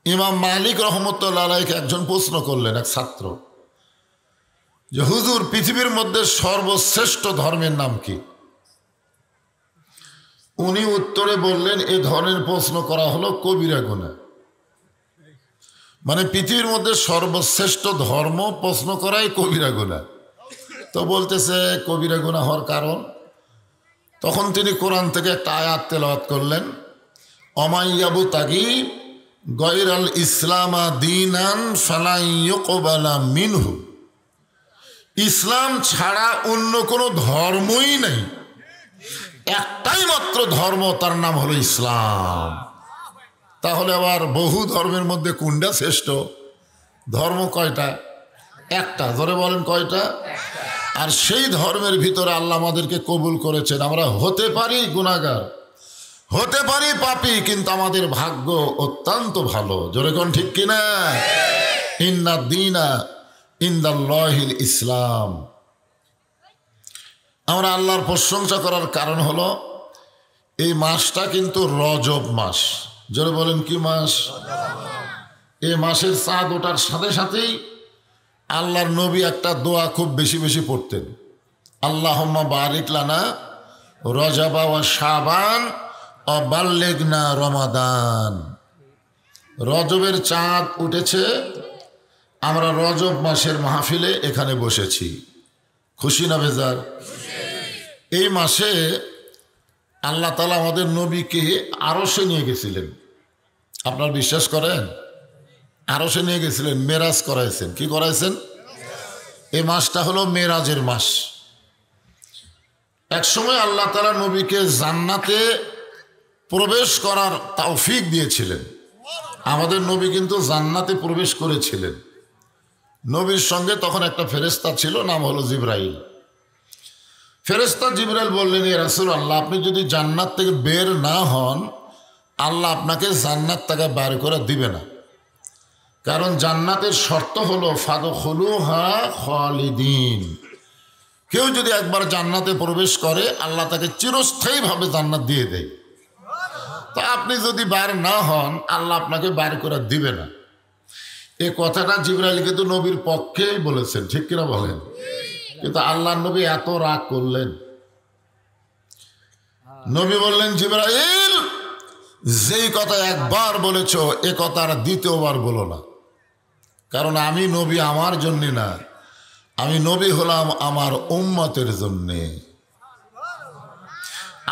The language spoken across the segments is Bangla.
ইমাম মালিক রহমতুল্লাহ আলাইকে একজন প্রশ্ন করলেন, এক ছাত্র, যে হুজুর পৃথিবীর মধ্যে সর্বশ্রেষ্ঠ ধর্মের নাম কি? উনি উত্তরে বললেন, এ ধরনের প্রশ্ন করা হলো কবিরা গুনাহ। মানে পৃথিবীর মধ্যে সর্বশ্রেষ্ঠ ধর্ম প্রশ্ন করাই কবিরা গুনাহ। তো বলতেছে কবিরা গুনাহ হওয়ার কারণ, তখন তিনি কোরআন থেকে একটা আয়াত তেলাওয়াত করলেন, অমাইয়াবু তাগি গয়রাল ইসলামা দীনান ফালাই ইউকবালা মিনহু। ইসলাম ছাড়া অন্য কোনো ধর্মই নেই, একটাই মাত্র ধর্ম, তার নাম হলো ইসলাম। তাহলে আবার বহু ধর্মের মধ্যে কোনটা শ্রেষ্ঠ? ধর্ম কয়টা? একটা। ধরে বলেন কয়টা? আর সেই ধর্মের ভিতরে আল্লাহ আমাদেরকে কবুল করেছেন। আমরা হতে পারি গুনাহগার, হতে পারি পাপী, কিন্তু আমাদের ভাগ্য অত্যন্ত ভালো। জোরে কোন ঠিক কিনা? ইন্না দীনা ইনদাল্লাহিল ইসলাম। আমরা আল্লাহর প্রশংসা করার কারণ হলো এই মাসটা কিন্তু রজব মাস। জোরে বলেন কি মাস? এই মাসের চাঁদ ওঠার সাথে সাথেই আল্লাহর নবী একটা দোয়া খুব বেশি বেশি পড়তেন, আল্লাহুম্মা বারিক লানা রজবা ওয়া শাবান ও বাল্লিগনা রমাদান। রজবের চাঁদ উঠেছে, আমরা রজব মাসের মাহফিলে এখানে বসেছি, খুশি না বেজার? এই মাসে আল্লাহ তাআলা আমাদের নবীকে আরশে নিয়ে গেছিলেন। আপনারা বিশ্বাস করেন? আরশে নিয়ে গেছিলেন, মেরাজ করাইছেন। কি করাইছেন? এই মাসটা হলো মেরাজের মাস। এক সময় আল্লাহ তাআলা নবীকে জান্নাতে প্রবেশ করার তৌফিক দিয়েছিলেন। আমাদের নবী কিন্তু জান্নাতে প্রবেশ করেছিলেন। নবীর সঙ্গে তখন একটা ফেরেশতা ছিল, নাম হলো জিবরাইল। ফেরেশতা জিবরাইল বললেন, ইয়া রাসূলুল্লাহ, আপনি যদি জান্নাত থেকে বের না হন, আল্লাহ আপনাকে জান্নাত থেকে বের করে দিবে না। কারণ জান্নাতের শর্ত হলো ফাদখুলুহা খালিদিন। কেউ যদি একবার জান্নাতে প্রবেশ করে, আল্লাহ তাকে চিরস্থায়ীভাবে জান্নাত দিয়ে দেয়। তা আপনি যদি বার না হন, আল্লাহ আপনাকে বার করে দিবে না। এই কথাটা জিবরাইল কিন্তু নবীর পক্ষেই বলেছেন, ঠিক কিনা বলেন? কিন্তু আল্লাহ নবী এত রাগ করলেন, নবী বললেন, জিবরাইল, যেই কথা একবার বলেছ এ কথা আর দ্বিতীয়বার বলো না। কারণ আমি নবী আমার জন্য না, আমি নবী হলাম আমার উম্মতের জন্যে।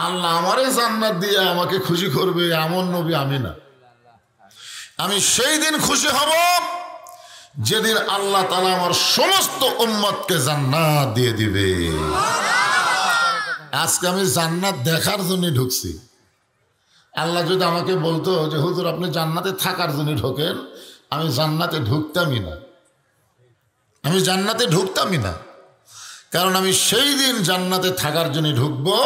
আল্লাহ আমারে জান্নাত দিয়ে আমাকে খুশি করবে এমন নবী আমি না। আমি সেই দিন খুশি হব যেদিন আল্লাহ তাআলা আমার সমস্ত উম্মতকে জান্নাত দিয়ে দিবে। আজকে আমি জান্নাত দেখার জন্য ঢুকছি। আল্লাহ যদি আমাকে বলতো যে হুজুর আপনি জান্নাতে থাকার জন্য ঢোকেন, আমি জান্নাতে ঢুকতামই না। আমি জান্নাতে ঢুকতামই না। কারণ আমি সেই দিন জান্নাতে থাকার জন্য ঢুকবো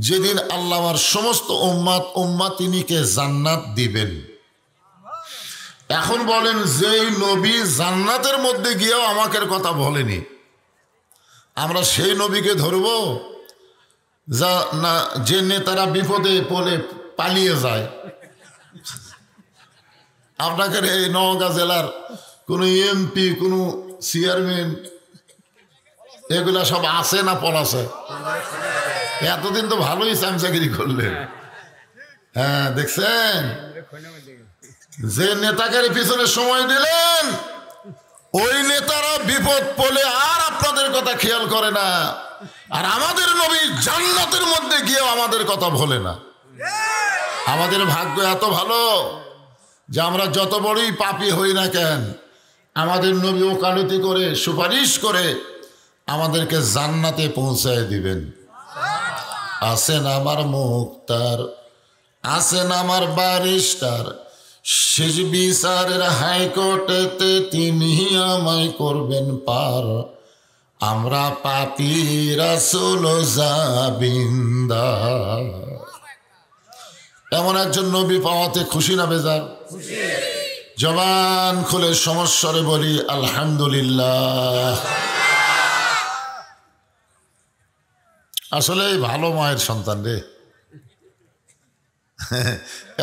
যেদিন আল্লাহ আমার সমস্ত উম্মাতিনীকে জান্নাত দিবেন। এখন বলেন, যেই নবী জান্নাতের মধ্যে গিয়েও আমাকে কথা বলেনি, আমরা সেই নবীকে ধরবো? যা না, যে নেতারা বিপদে পড়ে পালিয়ে যায়। আপনাকে এই নওগাঁ জেলার কোনো এমপি, কোনো চেয়ারম্যান, এগুলা সব আছে না পলাছে? এতদিন তো ভালোই চামচাগিরি করলেন। হ্যাঁ, দেখছেন? যে নেতাকে পিছনে সময় দিলেন, ওই নেতারা বিপদ পড়লে আর আপনাদের কথা খেয়াল করে না। আর আমাদের নবী জান্নাতের মধ্যে গিয়েও আমাদের কথা ভোলে না। আমাদের ভাগ্য এত ভালো যে আমরা যত বড়ই পাপী হই না কেন, আমাদের নবী ওকালতি করে সুপারিশ করে আমাদেরকে জান্নাতে পৌঁছায় দিবেন। আছেন আমার মুক্তার, আছেন আমার ব্যারিস্টার, শেষ বিচারের হাইকোর্টেতে তিনি আমায় করবেন পার। আমরা পাপী রাসূল জাবিন্দার। এমন একজন নবী পাওয়াতে খুশি না বেজার? জবান খুলে সমস্যারে বলি আলহামদুলিল্লাহ। আসলে ভালো মায়ের সন্তান রে,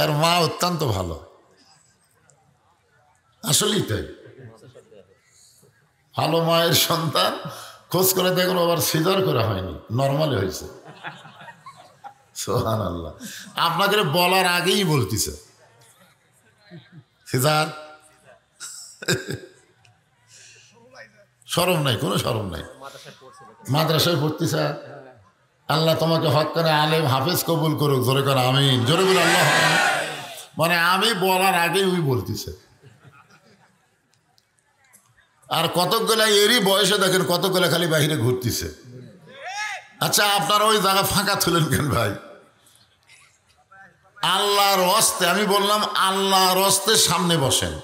এর মা অত্যন্ত ভালো। আসলেই তাই। ভালো মায়ের সন্তান খোঁজ করে দেখুন আবার সিজার করা হয়নি, নর্মালি হয়েছে। সুবহানাল্লাহ। আপনাকে বলার আগেই বলতেছে সিজার। শরম নাই, কোনো শরম নাই। মাদ্রাসায় পড়তেছে। আল্লাহ তোমাকে হক করে আলেম হাফেজ কবুল করুক, জোরে করে আমিন, জোরে বলে আল্লাহ। মানে আমি বলার আগেই ওই বলতেছে। আর কতকগুলা এরই বয়সে দেখেন কতকগুলা খালি বাহিরে ঘুরতেছে। আচ্ছা আপনারা ওই জায়গা ফাঁকা তুলেন কেন ভাই? আল্লাহর হস্তে আমি বললাম, আল্লাহর হস্তে সামনে বসেন।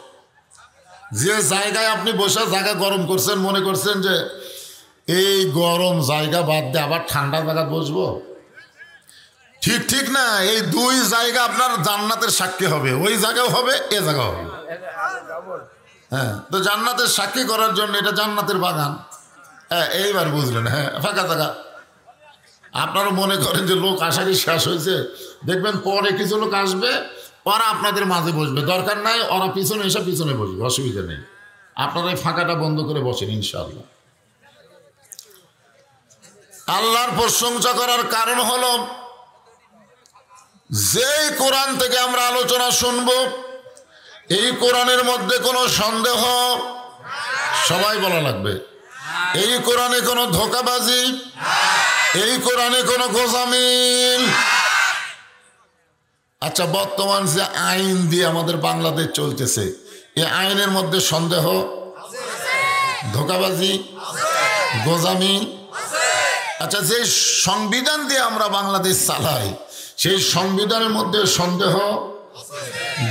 যে জায়গায় আপনি বসে জায়গা গরম করছেন, মনে করছেন যে এই গরম জায়গা বাদ দিয়ে আবার ঠান্ডা জায়গা বসবো, ঠিক ঠিক না। এই দুই জায়গা আপনার জান্নাতের সাক্ষী হবে, ওই জায়গাও হবে, এ জায়গা হবে। হ্যাঁ, তো জান্নাতের সাক্ষী করার জন্য এটা জান্নাতের বাগান। হ্যাঁ, এইবার বুঝলেন। হ্যাঁ, ফাঁকা জায়গা। আপনারা মনে করেন যে লোক আসারই শেষ হয়েছে, দেখবেন পরে কিছু লোক আসবে, ওরা আপনাদের মাঝে বসবে, দরকার নাই ওরা পিছনে এসে পিছনে বসবে, অসুবিধা নেই। আপনারা এই ফাঁকাটা বন্ধ করে বসেন ইনশাআল্লাহ। আল্লাহর প্রশংসা করার কারণ হলো যেই কোরআন থেকে আমরা আলোচনা শুনব, এই কোরআনের মধ্যে কোনো সন্দেহ, সবাই বলা লাগবে, এই কোরআনে কোনো ধোঁকাবাজি, এই কোরআনে কোনো গোজামিল। আচ্ছা, বর্তমান যে আইন দিয়ে আমাদের বাংলাদেশ চলতেছে, এই আইনের মধ্যে সন্দেহ, ধোঁকাবাজি, গোজামিল। আচ্ছা, যে সংবিধান দিয়ে আমরা বাংলাদেশ চালাই, সেই সংবিধানের মধ্যে সন্দেহ,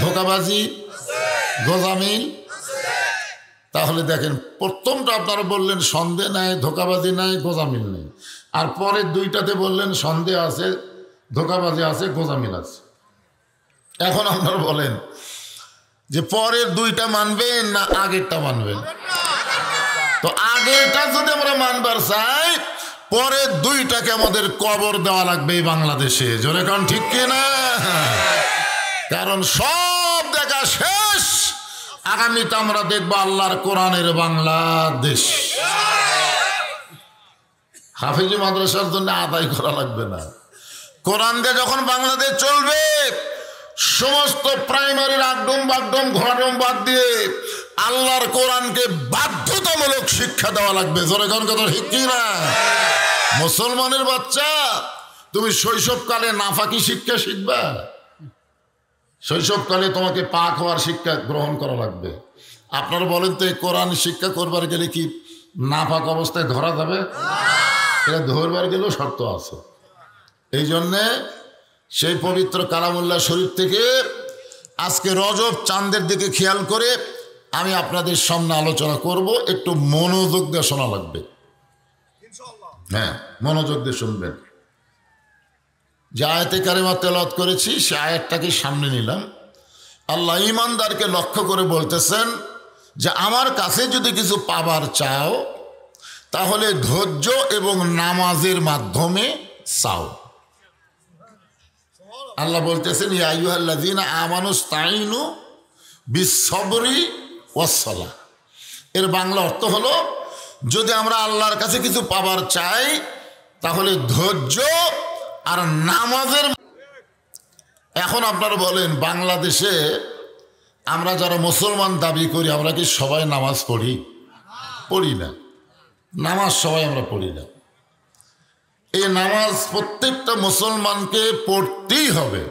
ধোঁকাবাজি, গোজামিল। তাহলে দেখেন, প্রথমটা আপনারা বললেন সন্দেহ নাই, ধোঁকাবাজি নাই, গোজামিল নেই, আর পরের দুইটাতে বললেন সন্দেহ আছে, ধোঁকাবাজি আছে, গোজামিল আছে। এখন আপনারা বলেন যে পরের দুইটা মানবেন না আগেরটা মানবেন? তো আগেরটা যদি আমরা মানবার চাই, পরের দুইটাকে আমাদের কবর দেওয়া লাগবে এই বাংলাদেশে, জোরে কোন ঠিক কিনা? কারণ সব দেখা শেষ, আগামীতে আমরা দেখবো আল্লাহর কোরআনের বাংলাদেশ। হাফিজি মাদ্রাসার জন্য আদায় করা লাগবে না, কোরআন দিয়ে যখন বাংলাদেশ চলবে, সমস্ত প্রাইমারির আগডম বাগডম ঘরডম বাদ দিয়ে আল্লাহর কোরআনকে বাধ্যতামূলক শিক্ষা দেওয়া লাগবে, জোরে কোন কথা ঠিক কিনা? মুসলমানের বাচ্চা, তুমি শৈশবকালে নাফাকি শিক্ষা শিখবা, শৈশবকালে তোমাকে পাক হওয়ার শিক্ষা গ্রহণ করা লাগবে। আপনারা বলেন তো, এই কোরআন শিক্ষা করবার গেলে কি নাফাক অবস্থায় ধরা যাবে? এটা ধরবার গেলেও শর্ত আছে। এই জন্যে সেই পবিত্র কালামুল্লাহ শরীফ থেকে আজকে রজব চাঁদের দিকে খেয়াল করে আমি আপনাদের সামনে আলোচনা করব। একটু মনোযোগ দিয়ে শোনা লাগবে। হ্যাঁ, মনোযোগ দিয়ে শুনবেন। যে আয়াতে কারিমা তেলাওয়াত করেছি, সে আয়াতটাকে সামনে নিলাম। আল্লাহ ঈমানদারকে লক্ষ্য করে বলতেছেন যে আমার কাছে যদি কিছু পাবার চাও, তাহলে ধৈর্য এবং নামাজের মাধ্যমে চাও। আল্লাহ বলতেছেন, ইয়া আইয়ুহাল্লাযীনা আমানুস্তাঈনু বিস-সাবরি ওয়াস-সালাহ। এর বাংলা অর্থ হলো, যদি আমরা আল্লাহর কাছে কিছু পাবার চাই, তাহলে ধৈর্য আর নামাজের। এখন আপনারা বলেন, বাংলাদেশে আমরা যারা মুসলমান দাবি করি, আমরা কি সবাই নামাজ পড়ি? পড়ি না। নামাজ সবাই আমরা পড়ি না। এই নামাজ প্রত্যেকটা মুসলমানকে পড়তেই হবে,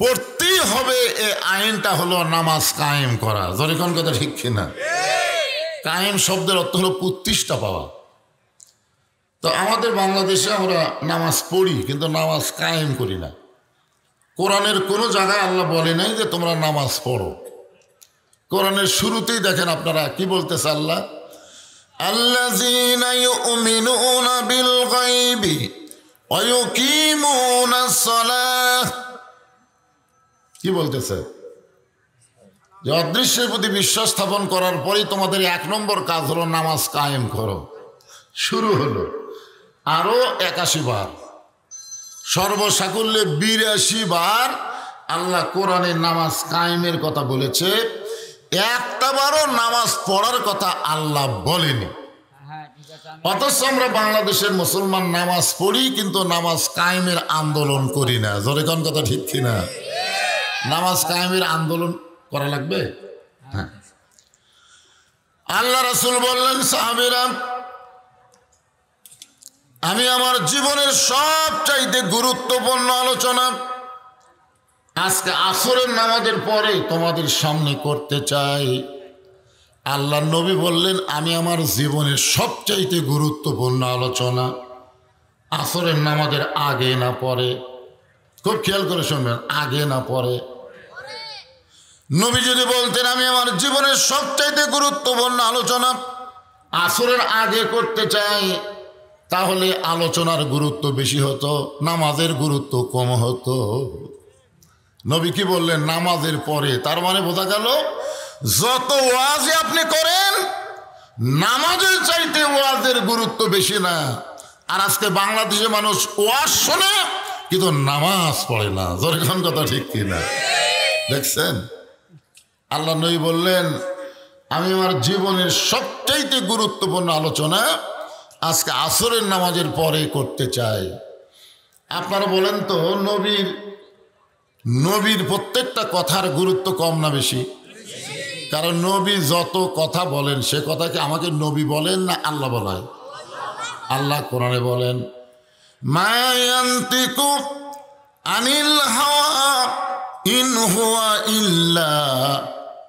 পড়তেই হবে। এই আইনটা হলো নামাজ কায়েম করা, জোরে কোন কথা ঠিক কিনা? কায়েম শব্দের অর্থ হলো প্রতিষ্ঠা পাওয়া। তো আমাদের বাংলাদেশে আমরা নামাজ পড়ি, কিন্তু নামাজ কায়েম করি না। কোরআনের কোনো জায়গায় আল্লাহ বলে নাই যে তোমরা নামাজ পড়ো। কোরআনের শুরুতেই দেখেন আপনারা কি বলতেছে আল্লাহ, আল্লাযীনা ইউমিনুনা বিল গায়বি ওয়া ইউকিমুনাস সালাহ। কি বলতেছে? যে অদৃশ্যের প্রতি বিশ্বাস স্থাপন করার পরেই তোমাদের 1 নম্বর কাজ হলো নামাজ কায়েম করো। শুরু হলো আরো 81 বার, সর্বসাকুল্যে 82 বার আল্লাহ কোরআনের নামাজ কায়েমের কথা বলেছে। একটাবারও নামাজ পড়ার কথা আল্লাহ বলেনি। অথচ আমরা বাংলাদেশের মুসলমান নামাজ পড়ি, কিন্তু নামাজ কায়েমের আন্দোলন করি না। জোরে কোন কথা ঠিক কিনা? নামাজ কায়েমের আন্দোলন করা লাগবে। হ্যাঁ, আল্লাহ রাসূল বললেন, সাহাবীরা, আমি আমার জীবনের সবচাইতে গুরুত্বপূর্ণ আলোচনা আজকে আসরের নামাজের পরে তোমাদের সামনে করতে চাই। আল্লাহ নবী বললেন, আমি আমার জীবনের সবচাইতে গুরুত্বপূর্ণ আলোচনা আসরের নামাজের আগে না পরে। খুব খেয়াল করে শুনবেন, আগে না পরে। নবী যদি বলতেন আমি আমার জীবনের সবচাইতে গুরুত্বপূর্ণ আলোচনা আসরের আগে করতে চাই, তাহলে আলোচনার গুরুত্ব বেশি হতো, নামাজের গুরুত্ব কম হতো। নবী কি বললেন? নামাজের পরে। তার মানে বোঝা গেল যত ওয়াজই আপনি করেন, নামাজের চাইতে ওয়াজের গুরুত্ব বেশি না। আর আজকে বাংলাদেশে মানুষ ওয়াজ শোনে কিন্তু নামাজ পড়ে না। যখন কথা ঠিক কিনা? দেখছেন, আল্লাহ নবী বললেন, আমি আমার জীবনের সবচাইতে গুরুত্বপূর্ণ আলোচনা আজকে আসরের নামাজের পরে করতে চাই। আপনারা বলেন তো, নবীর প্রত্যেকটা কথার গুরুত্ব কম না বেশি? কারণ নবী যত কথা বলেন, সে কথা কি আমাকে নবী বলেন না আল্লাহ বলেন? আল্লাহ কোরআনে বলেন, মা ইয়ানতিকু আনিল হাওয়া ইন হুয়া ইল্লা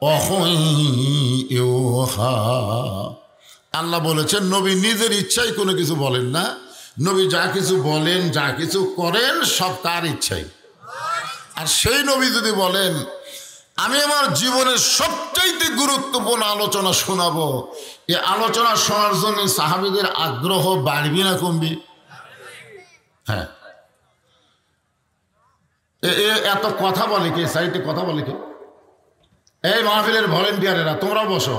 ওয়াহয়ুহা। আল্লাহ বলেছেন, নবী নিজের ইচ্ছায় কোনো কিছু বলেন না। নবী যা কিছু বলেন, যা কিছু করেন, সব তার ইচ্ছাই। আর সেই নবী যদি বলেন আমি আমার জীবনের সবচাইতে গুরুত্বপূর্ণ আলোচনা শোনাবো, এই আলোচনা শোনার জন্য সাহাবীদের আগ্রহ বাড়বি না কমবি? হ্যাঁ, এত কথা বলে কে? সাইডে কথা বলে কে? এই মাহফিলের ভলেন্টিয়ারেরা, তোমরা বসো।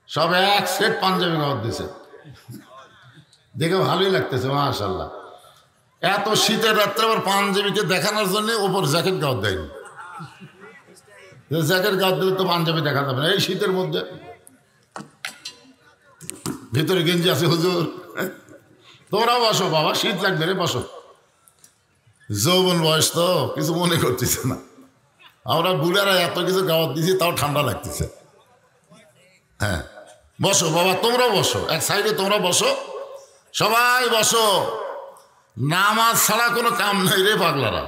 সব এক সেট পাঞ্জাবি গাওয়ার দিছে, দেখে ভালোই লাগতেছে মাশাআল্লাহ। এত শীতের রাত্রে আবার পাঞ্জাবিকে দেখানোর জন্য ওপর জ্যাকেট গাওয়ার দেয়নি। জ্যাকেট গাওয়ার দিলে তো পাঞ্জাবি দেখা যাবে না এই শীতের মধ্যে। ভিতরে গেঞ্জি আছে হুজুর। তোমরা বসো বাবা, শীত লাগবে রে, বসো। যৌবন বয়স তো, কিছু মনে করতেছে না। আমরা বুড়ারা এত কিছু গাওয়ার দিছি, তাও ঠান্ডা লাগতেছে। হ্যাঁ, বসো বাবা, তোমরা বসো, এক সাইডে তোমরা বসো, সবাই বসো। নামাজ ছাড়া কোনো কাম নাই রে পাগলারা।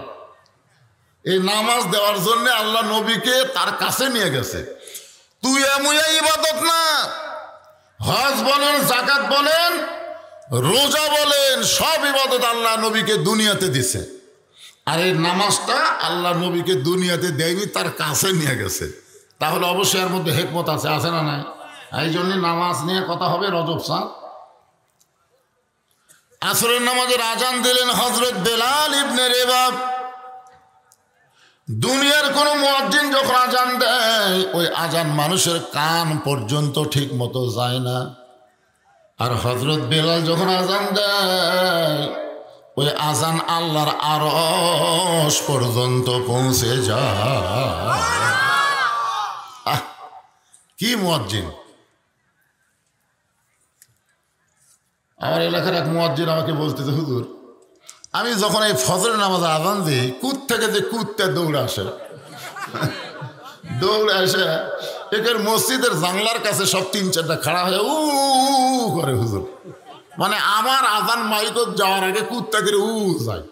এই নামাজ দেওয়ার জন্য আল্লাহ নবীকে তার কাছে নিয়ে গেছে। তুই এমুয়া ইবাদত না, হজ বলেন, যাকাত বলেন, রোজা বলেন, সব ইবাদত আল্লাহ নবীকে দুনিয়াতে দিছে। আর এই নামাজটা আল্লাহ নবীকে দুনিয়াতে দেয়নি, তার কাছে নিয়ে গেছে। তাহলে অবশ্যই এর মধ্যে হিকমত আছে না নাই? এই জন্য নামাজ নিয়ে কথা হবে রজব সাল। আসরের নামাজের আজান দিলেন হযরত বেলাল ইবনে রেবাব। দুনিয়ার কোন মুয়াজ্জিন যখন আজান দেয়, ওই আজান মানুষের কান পর্যন্ত ঠিক মতো যায় না। আর হযরত বেলাল যখন আজান দেয়, ওই আজান আল্লাহর আরশ পর্যন্ত পৌঁছে যায়। কি মুয়াজ্জিন! আমার এলাকার এক মুয়াজ্জিন আমাকে বলতেছে, হুজুর আমি যখন এই ফজরের নামাজে আজান দিই, কুত থেকে যে কুত্তে দৌড়ে আসে, দৌড়ে আসে একের মসজিদের জানলার কাছে সব 3-4টা খাড়া হয়ে উ করে হুজুর। মানে আমার আজান মাইকত যাওয়ার আগে কুত্তা করে যায়।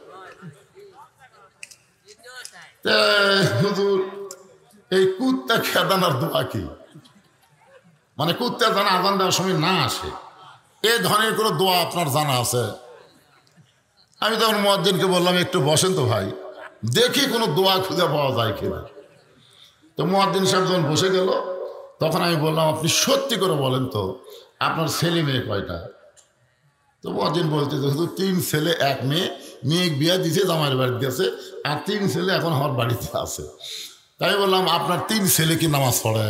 হুজুর এই কুত্তা খেদানোর দোয়া কি? মানে কুত্তা যেন আজান দেওয়ার সময় না আসে, এ ধরনের কোনো দোয়া আপনার জানা আছে? আমি তখন মুয়াজ্জিনকে বললাম, একটু বসেন তো ভাই, দেখি কোনো দোয়া খুঁজে পাওয়া যায় কিনা। তো মুয়াজ্জিন সাহেব যখন বসে গেল, তখন আমি বললাম, আপনি সত্যি করে বলেন তো আপনার ছেলে মেয়ে কয়টা? তো মুয়াজ্জিন বলতে, শুধু 3 ছেলে 1 মেয়ে। মেয়ে বিয়া দিছে, জামাইয়ের বাড়িতে গেছে, আর 3 ছেলে এখন আমার বাড়িতে আছে। তাই বললাম, আপনার 3 ছেলে কি নামাজ পড়ে?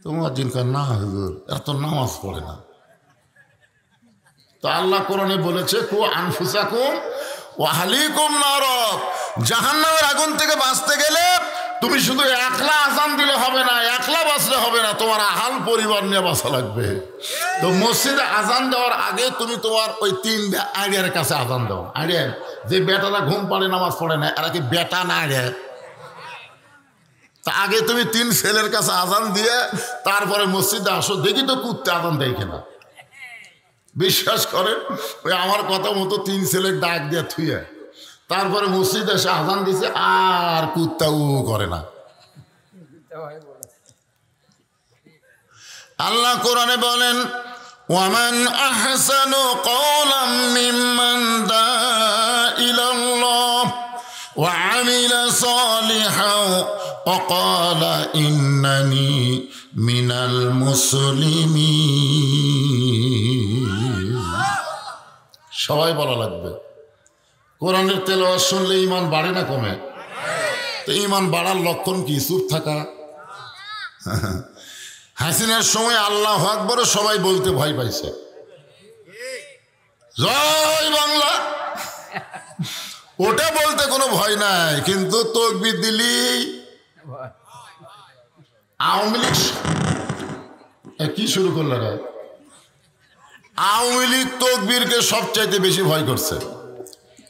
তো মুয়াজ্জিন কয়, না হুজুর, এরা তো নামাজ পড়ে না। তো আল্লাহ কোরআনে বলেছে, কু আনফুসাকুম ওয়া আহলিকুম নার, জাহান্নামের আগুন থেকে বাঁচতে গেলে তুমি শুধু একলা আজান দিলে হবে না, একলা বাঁচলে হবে না, তোমার আহাল পরিবার নিয়ে বাঁচা লাগবে। তো মসজিদে আজান দেওয়ার আগে তুমি তোমার ওই 3 আইডিয়ার কাছে আজান দাও। আইডিয়া যে বেটারা ঘুম পাড়ে নামাজ পড়ে না, এরা কি বেটা না আইডিয়া? তা আগে তুমি 3 ছেলের কাছে আজান দিয়ে তারপরে মসজিদে আসো, দেখি তো কুত্তে আজান দেয় কিনা। বিশ্বাস করেন, ওই আমার কথা মতো 3 ছেলের ডাক দিয়ে থুয়ে তারপরে মসজিদে এসে আজান দিছে, আর কুত্তাও করে না। আল্লাহ কোরআনে বলেন, ওয়ামান আহসানু কওলাম মিম্মান দাআ ইলাল্লাহ ওয়া আমিলা সালিহান ওয়া ক্বালা ইন্নানি মিনাল মুসলিমিন। সবাই বলা লাগবে। কোরআনের তেলাওয়াত শুনলে ঈমান বাড়ে না কমে? তো ঈমান বাড়ার লক্ষণ কি? চুপ থাকা। হাসিনার সময় আল্লাহু আকবার সবাই বলতে ভয় পাইছে, জয় বাংলা, ওটা বলতে কোনো ভয় নাই, কিন্তু তাকবীর দিলি আওয়ামী লীগ কি শুরু করল রে? আওয়ামী লীগ তাকবীরকে সবচাইতে বেশি ভয় করছে।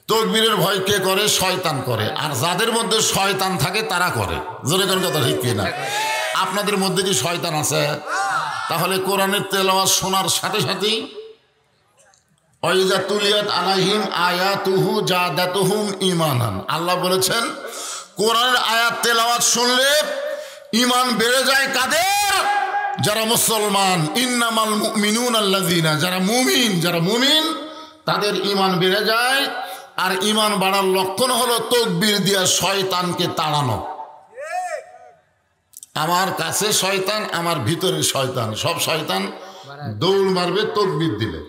তাকবীরের ভয় কে করে? শয়তান করে। আর যাদের মধ্যে শয়তান থাকে তারা করে। জোরে কোন কথা ঠিক কিনা? আপনাদের মধ্যে কি শয়তান আছে? তাহলে কোরআনের তেলাওয়াত শোনার সাথে সাথেই ওয়াইজা তুলিয়াত আলাইহিম আয়াতুহু জাদাতুহুম ঈমানান, আল্লাহ বলেছেন কোরআনের আয়াত তেলাওয়াত শুনলে ঈমান বেড়ে যায়। কাদের? যারা মুসলমান। ইন্নামাল মুমিনুনা আল্লাযিনা, যারা মুমিন তাদের ঈমান বেড়ে যায়। আর ঈমান বাড়ার লক্ষণ হলো তাকবীর দিয়া শয়তানকে তাড়ানো। আমার কাছে শয়তান, আমার ভিতরে শয়তান, সব শয়তান দৌড় মারবে তাকবীর দিলে।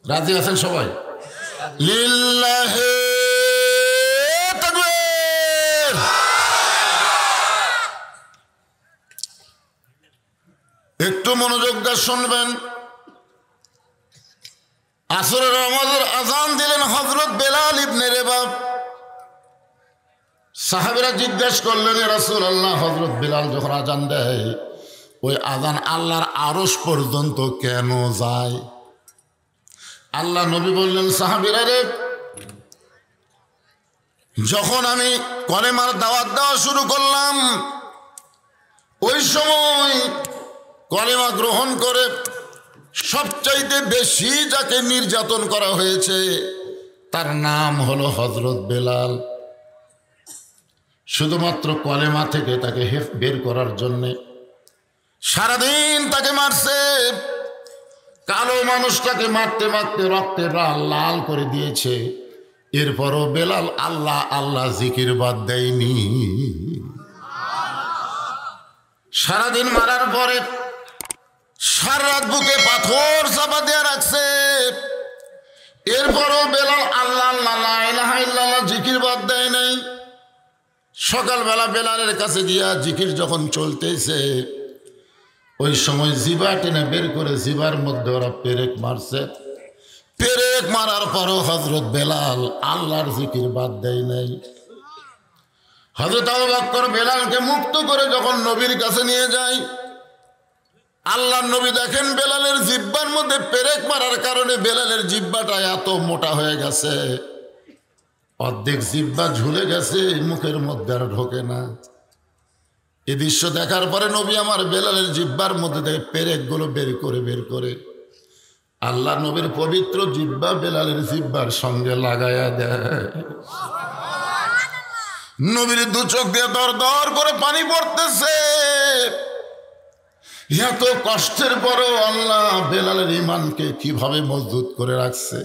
রাজি আছেন সবাই? লিল্লাহি তাকবীর। একটু মনোযোগ দিয়ে শুনবেন। আসরের নামাজের আযান দিলেন হযরত বেলাল ইবনে রেবাব। সাহাবীরা জিজ্ঞেস করলেন, ইয়া রাসূলুল্লাহ, হযরত বেলাল যখন আযান দেয় ওই আযান আল্লাহর আরশ পর্যন্ত কেন যায়? আল্লাহ নবী বললেন, সাহাবীরা রে, যখন আমি কলেমার দাওয়াত দেওয়া শুরু করলাম ওই সময় কলেমা গ্রহণ করে সবচাইতে বেশি যাকে নির্যাতন করা হয়েছে তার নাম হলো হযরত বেলাল। শুধুমাত্র কলেমা থেকে তাকে বের করার জন্যে সারাদিন তাকে মারছে। কালো মানুষটাকে মারতে মারতে রক্তের লাল করে দিয়েছে। এরপরও বেলাল আল্লাহ আল্লাহ জিকির বাদ দেয়নি। সারাদিন মারার পরে সারা রাত বুকে পাথর চাপা দিয়ে রাখছে। এরপরও বেলাল আল্লাহ আল্লাহ লা ইলাহা ইল্লাল্লাহ জিকির বাদ দেয় নাই। সকালবেলা বেলালের কাছে গিয়া জিকির যখন চলতেছে ওই সময় জিবা টেনে বের করে জিবার মধ্যে ওরা পেরেক মারছে। পেরেক মারার পরও হযরত বেলাল আল্লাহর জিকির বাদ দেয় নাই। হযরত আবু বকর বেলালকে মুক্ত করে যখন নবীর কাছে নিয়ে যায়, আল্লাহর নবী দেখেন বেলালের জিহ্বার মধ্যে পেরেক মারার কারণে বেলালের জিহ্বাটা এত মোটা হয়ে গেছে, অর্ধেক জিহ্বা ঝুলে গেছে, মুখের মধ্যে আর ঢোকে না। এ দৃশ্য দেখার পরে নবী আমার বেলালের জিহ্বার মধ্যে থেকে পেরেকগুলো বের করে আল্লাহ নবীর পবিত্র জিহ্বা বেলালের জিহ্বার সঙ্গে লাগায়া দেয়। নবীর দু চোখ দিয়ে দর দর করে পানি পড়তেছে। এত কষ্টের পরেও আল্লাহ বেলালের ঈমানকে কিভাবে মজবুত করে রাখছে।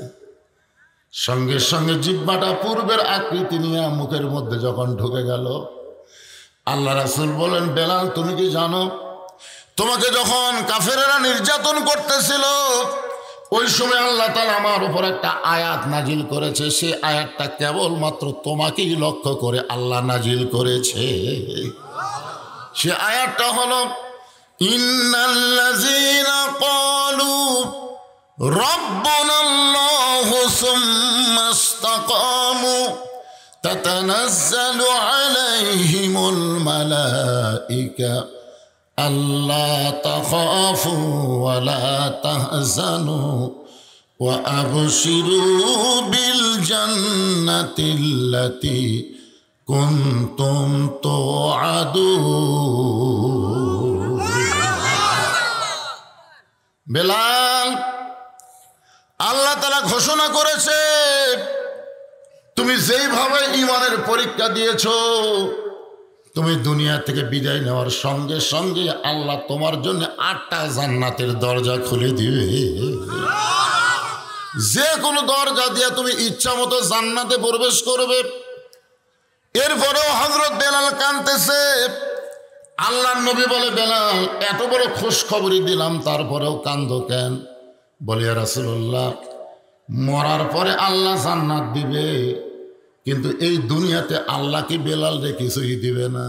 সঙ্গে সঙ্গে জিহ্বাটা পূর্বের আকৃতি নিয়ে মুখের মধ্যে যখন ঢুকে গেল, আল্লাহ রাসূল বলেন, বেলাল তুমি কি জানো তোমাকে যখন কাফেরেরা নির্যাতন করতেছিল ওই সময় আল্লাহ তাআলা আমার উপর একটা আয়াত নাজিল করেছে। সেই আয়াতটা কেবলমাত্র তোমাকেই লক্ষ্য করে আল্লাহ নাজিল করেছে। সে আয়াতটা হলো, ইন্নাল্লাযীনা ক্বালু রাব্বুনাল্লাহু সুম্মা ইসতাকামু তাতানাজ্জালু আলাইহিমুল মালাইকা আল্লা তাখাফু ওয়া লা তাহজানু ওয়া আবশিরু বিল জান্নাতিল্লাতী কুনতুম তুআদুন। বেলাল, আল্লাহ তাআলা ঘোষণা করেছে তুমি যেইভাবে ঈমানের পরীক্ষা দিয়েছো, তুমি দুনিয়া থেকে বিদায় নেওয়ার সঙ্গে সঙ্গে আল্লাহ তোমার জন্য 8টা জান্নাতের দরজা খুলে দিবে। যে কোনো দরজা দিয়ে তুমি ইচ্ছা মতো জান্নাতে প্রবেশ করবে। এরপরেও হযরত বেলাল কাঁদতেছে। আল্লাহর নবী বলে, বেলাল এত বড় খুশখবরি দিলাম তারপরেও কান্দো কেন? বলে, ইয়া রাসূলুল্লাহ, মরার পরে আল্লাহ জান্নাত দিবে, কিন্তু এই দুনিয়াতে আল্লাহ কি বেলাল রে কিছুই দিবে না?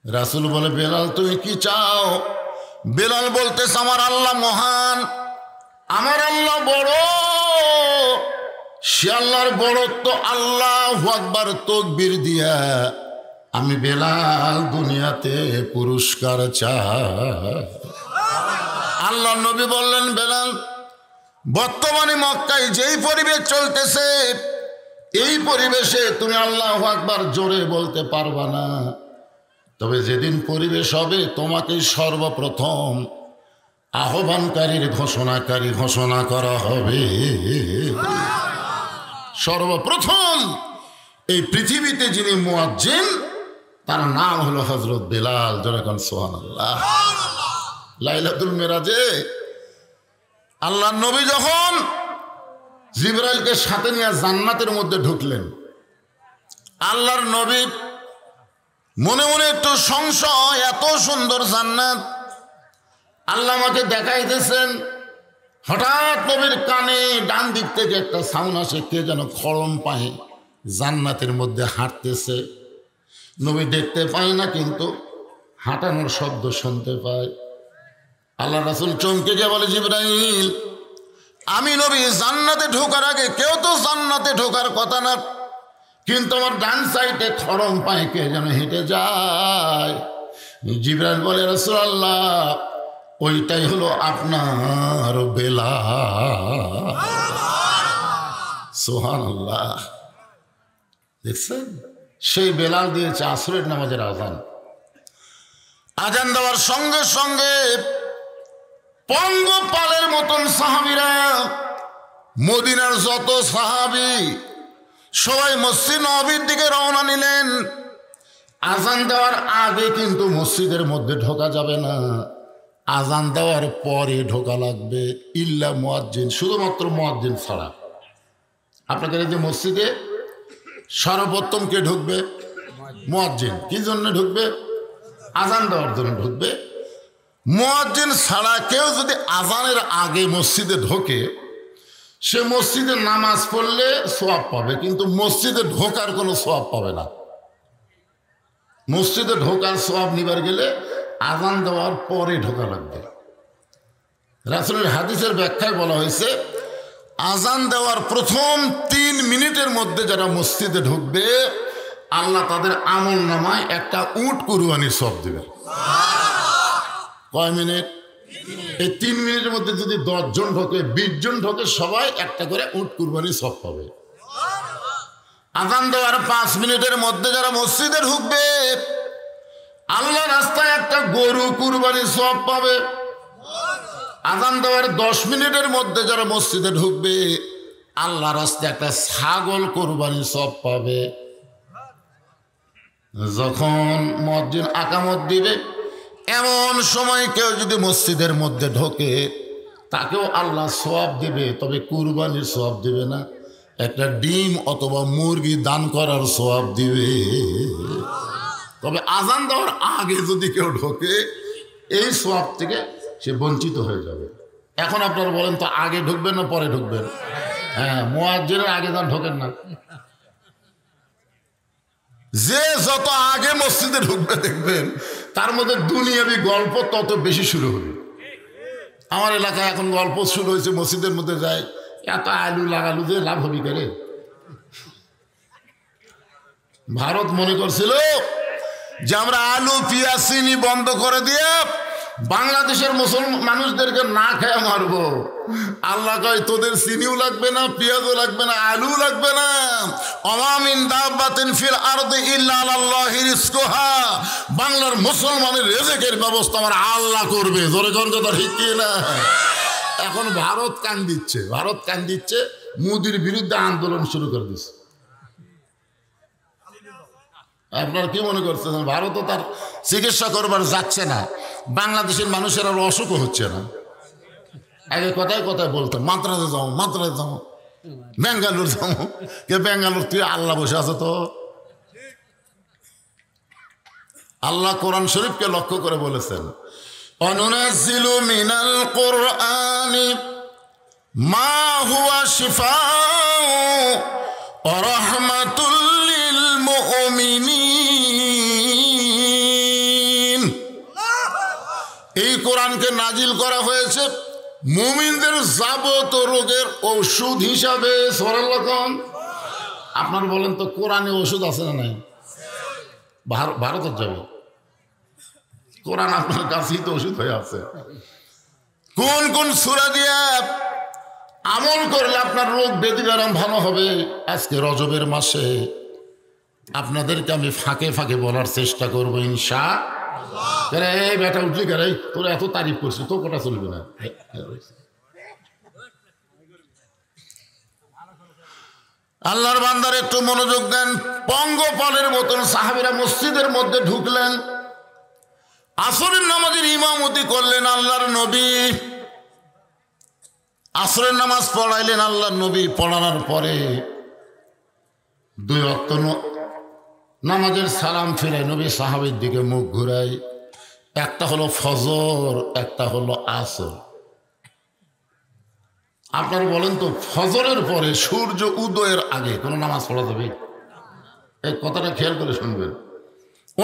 রাসূল বলে, বেলাল তুমি কি চাও? বেলাল বলতেছে, আমার আল্লাহ মহান, আমার আল্লাহ বড়, সে আল্লাহর বড়ত্ব আল্লাহু আকবার তাকবীর দিয়া আমি বেলাল দুনিয়াতে পুরস্কার চাই। আল্লাহ নবী বললেন, বেলাল বর্তমানে মক্কায় যেই পরিবেশ চলতেছে, এই পরিবেশে তুমি আল্লাহু আকবার জোরে বলতে পারবা না। তবে যেদিন পরিবেশ হবে তোমাকে সর্বপ্রথম আহ্বানকারীর ঘোষণাকারী ঘোষণা করা হবে। সর্বপ্রথম এই পৃথিবীতে যিনি মুয়াজ্জিন তার নাম হলো হযরত বেলাল। যেরকম সুবহানাল্লাহ। লাইলাতুল মিরাজে আল্লাহ নবী যখন জিবরাইলকে সাথে নিয়ে জান্নাতের মধ্যে ঢুকলেন, আল্লাহর নবী মনে মনে একটু সংশয়, এত সুন্দর জান্নাত আল্লাহ আমাকে দেখাইতেছেন। হঠাৎ নবীর কানে ডান দিক থেকে একটা সাউন্ড আসে, কে যেন খড়ম পায়ে জান্নাতের মধ্যে হাঁটতেছে। নবী দেখতে পায় না, কিন্তু হাঁটানোর শব্দ শুনতে পায়। আল্লাহ রাসূল চমকে গিয়ে বলে, জিবরাইল আমি নবী জান্নাতে ঢোকার আগে, কেউ তো জান্নাতে ঢোকার কথা না, কিন্তু আমার ডান সাইডে খড়ম পায়ে কে যেন হেঁটে যায়। জিবরাইল বলে, রাসূলুল্লাহ ওইটাই হলো আপনার বেলাল। সুবহানাল্লাহ। দেখছেন, সেই বেলাল দিয়েছে আসরের নামাজের আজান। আজান দেওয়ার সঙ্গে সঙ্গে পঙ্গপালের মতন সাহাবীরা, মদিনার যত সাহাবী সবাই মসজিদ নববীর দিকে রওনা নিলেন। আজান দেওয়ার আগে কিন্তু মসজিদের মধ্যে ঢোকা যাবে না, আজান দেওয়ার পরে ঢোকা লাগবে। ইল্লা মুয়াজ্জিন, শুধুমাত্র মুয়াজ্জিন ছাড়া। আপনাদের এই যে মসজিদে সর্বপ্রথম কে ঢুকবে? মুয়াজ্জিন। কি জন্য ঢুকবে? আজান দেওয়ার জন্য ঢুকবে। মুয়াজ্জিন ছাড়া কেউ যদি আজানের আগে মসজিদে ঢোকে, সে মসজিদে নামাজ পড়লে সওয়াব পাবে, কিন্তু মসজিদে ঢোকার কোনো সওয়াব পাবে না। মসজিদে ঢোকার সওয়াব নিবার গেলে আজান দেওয়ার পরে ঢোকা লাগবে। রাসূলের হাদিসের ব্যাখ্যায় বলা হয়েছে, আজান দেওয়ার প্রথম 3 মিনিটের মধ্যে যারা মসজিদে ঢুকবে, আল্লাহ তাদের আমল নামায় একটা উট কুরবানির সওয়াব দিবে। কয় মিনিট? এই 3 মিনিটের মধ্যে যদি 10 জন ঢোকে, 20 জন ঢোকে, সবাই একটা করে উট কুরবানির সওয়াব পাবে। আজান দেওয়ার 5 মিনিটের মধ্যে যারা মসজিদে ঢুকবে, আল্লাহ রাস্তায় একটা গরু কুরবানির সওয়াব পাবে। আজান দেওয়ার 10 মিনিটের মধ্যে যারা মসজিদে ঢুকবে, আল্লাহ রাস্তায় একটা ছাগল কুরবানির সওয়াব পাবে। যখন মুয়াজ্জিন আকামত দিবে, এমন সময় কেউ যদি মসজিদের মধ্যে ঢোকে, তাকেও আল্লাহ সওয়াব দিবে, তবে কুরবানির সওয়াব দিবে না, একটা ডিম অথবা মুরগি দান করার সওয়াব দিবে। তবে আজান দেওয়ার আগে যদি কেউ ঢোকে, এই সওয়াব থেকে সে বঞ্চিত হয়ে যাবে। এখন আপনারা বলেন তো, আগে ঢুকবেন না পরে ঢুকবেন? হ্যাঁ, মুয়াজ্জিনের আগে যান, ঢোকেন না। যে যত আগে মসজিদে ঢুকবে দেখবেন তার মধ্যে দুনিয়াবি গল্প তত বেশি শুরু হবে। আমার এলাকায় এখন গল্প শুরু হয়েছে, মসজিদের মধ্যে যায়, এত আলু লাগালু যে লাভ হবি করে। ভারত মনে করছিল যে আমরা আলু পেঁয়াজ চিনি বন্ধ করে দিয়ে বাংলাদেশের মুসলমান মানুষদেরকে না খেয়ে মারবো। আল্লাহ কয় তোদের চিনিও লাগবে না, পেঁয়াজও লাগবে না, আলু লাগবে না। ওয়া মিন দাব্বাতিন ফিল আরদি ইল্লা আলাল্লাহি রিজকুহা, বাংলার মুসলমানের রিজকের ব্যবস্থা আমার আল্লাহ করবে। জোরে কোন কথা ঠিক কি না? এখন ভারত কান দিচ্ছে, মোদির বিরুদ্ধে আন্দোলন শুরু করে দিচ্ছে। আপনারা কি মনে করছেন ভারতও তার চিকিৎসা করবার যাচ্ছে না? বাংলাদেশের মানুষের আর অসুখও হচ্ছে না। আগে কথায় বলতো মাত্রাতে যাও, বেঙ্গালুর যাও। কে বেঙ্গালুর? তুই আল্লাহ বসে আছে তো। আল্লাহ কোরআন শরীফকে লক্ষ্য করে বলেছেন, অনুনাজ্জিলু মিনাল কুরআনি মা হুয়া শিফাউ ওয়া রাহমাতুল লিল মুমিনিন। এই কোরআনকে নাজিল করা হয়েছে মুমিনদের যাবতীয় রোগের ঔষধ হিসাবে। সরলকম আপনার বলেন তো কোরআনে ওষুধ আছে না নাই? ভারতের যাবে কোরআন আপনার কাছেই তো ওষুধ হয়ে আছে। কোন কোন সূরা দিয়ে আমল করলে আপনার রোগ ব্যাধি আরাম ভালো হবে? আজকে রজবের মাসে আপনাদেরকে আমি ফাঁকে ফাঁকে বলার চেষ্টা করবো ইনশাআল্লাহ। এই বেটা উঠলি কেরে, তোরা এত তারিফ করছিস, তো কোটা চলবে না। আল্লাহর বান্দার একটু মনোযোগ দেন। পঙ্গপালের মতন সাহাবীরা মসজিদের মধ্যে ঢুকলেন, আসরের নামাজের ইমামতি করলেন আল্লাহর নবী। আসরের নামাজ পড়াইলেন আল্লাহর নবী। পড়ানোর পরে 2 ওয়াক্ত নামাজের সালাম ফিরাই নবী সাহাবীর দিকে মুখ ঘুরাই। একটা হলো ফজর, একটা হলো আসর। আপনারা বলেন তো ফজরের পরে সূর্য উদয়ের আগে কোনো নামাজ পড়া যাবে? এই কথাটা খেয়াল করে শুনবেন।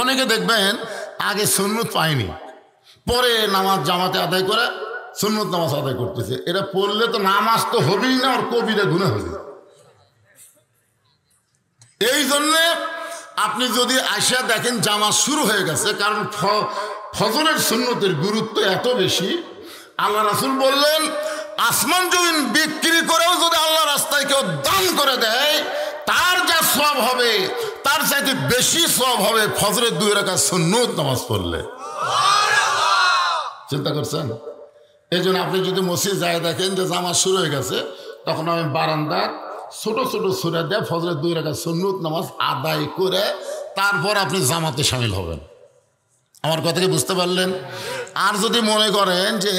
অনেকে দেখবেন আগে সুন্নত পায়নি, পরে নামাজ জামাতে আদায় করে সুন্নত নামাজ আদায় করতেছে। এটা পড়লে তো নামাজ তো হবেই না, আর কবিরা গুনাহ হবে। এই জন্যে আপনি যদি আসিয়া দেখেন জামাত শুরু হয়ে গেছে, কারণ ফজরের সুন্নতের গুরুত্ব এত বেশি। আল্লাহ রাসূল বললেন আসমান জমিন বিক্রি করেও যদি আল্লাহ রাস্তায় কেউ দান করে দেয়, তার যা সওয়াব হবে তার চাইতে বেশি সওয়াব হবে ফজরের 2 রাকাত সুন্নত নামাজ পড়লে। চিন্তা করছেন? এই জন্য আপনি যদি মসজিদ যায় দেখেন যে জামাত শুরু হয়ে গেছে, তখন আমি বারান্দার ছোট ছোট সূরা দিয়ে ফজরের 2 রাকাত সুন্নত নামাজ আদায় করে তারপর আপনি জামাতে শামিল হবেন। আমার কথা কি বুঝতে পারলেন? আর যদি মনে করেন যে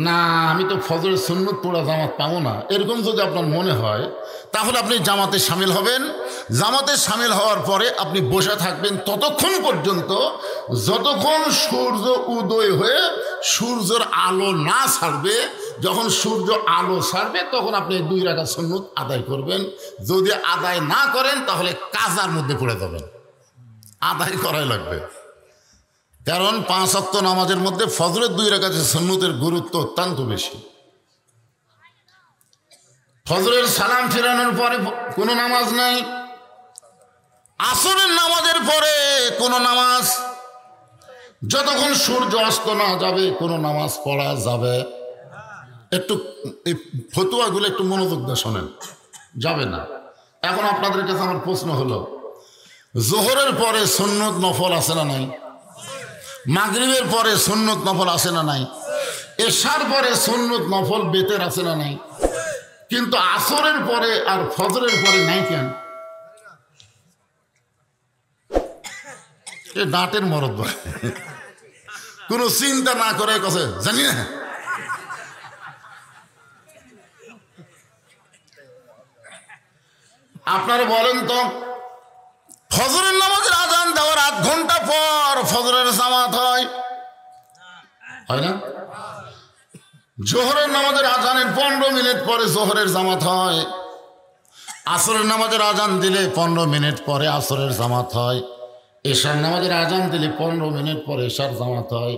না আমি তো ফজরের সুন্নত পড়া জামাত পাবো না, এরকম যদি আপনার মনে হয়, তাহলে আপনি জামাতে শামিল হবেন। জামাতে শামিল হওয়ার পরে আপনি বসে থাকবেন ততক্ষণ পর্যন্ত যতক্ষণ সূর্য উদয় হয়ে সূর্যের আলো না ছাড়বে। যখন সূর্য আলো ছাড়বে তখন আপনি 2 রাকাত সুন্নত আদায় করবেন। যদি আদায় না করেন তাহলে কাজার মধ্যে পড়ে যাবেন। আদায় করাই লাগবে, কারণ 5 ওয়াক্ত নামাজের মধ্যে ফজরের 2 রাকাত সুন্নতের গুরুত্ব অত্যন্ত বেশি। ফজরের সালাম ফিরানোর পরে কোনো নামাজ নাই, আসরের নামাজের পরে কোনো নামাজ, যতক্ষণ সূর্য অস্ত না যাবে কোনো নামাজ পড়া যাবে। একটু এই ফতুয়াগুলো একটু মনোযোগ দিয়ে শোনেন, যাবে না। এখন আপনাদের কাছে আমার প্রশ্ন হলো, জোহরের পরে সুন্নত নফল আছে না নাই? মাগরিবের পরে সুন্নত নফল আছে না নাই? এশার পরে সুন্নত নফল বেতের আছে না নাই? কিন্তু আসরের পরে আর ফজরের পরে নাই কেন? এ দাঁতের মরদ কোনো চিন্তা না করে কথা জানি না। আপনারা বলেন তো ফজরের নামাজের আজান দেওয়ার 8 ঘন্টা পর ফজরের জামাত হয় না? জোহরের নামাজের আজানের 15 মিনিট পরে জোহরের জামাত হয়। আসরের নামাজের আজান দিলে 15 মিনিট পরে আসরের জামাত হয়। এশার নামাজের আজান দিলে 15 মিনিট পরে এশার জামাত হয়।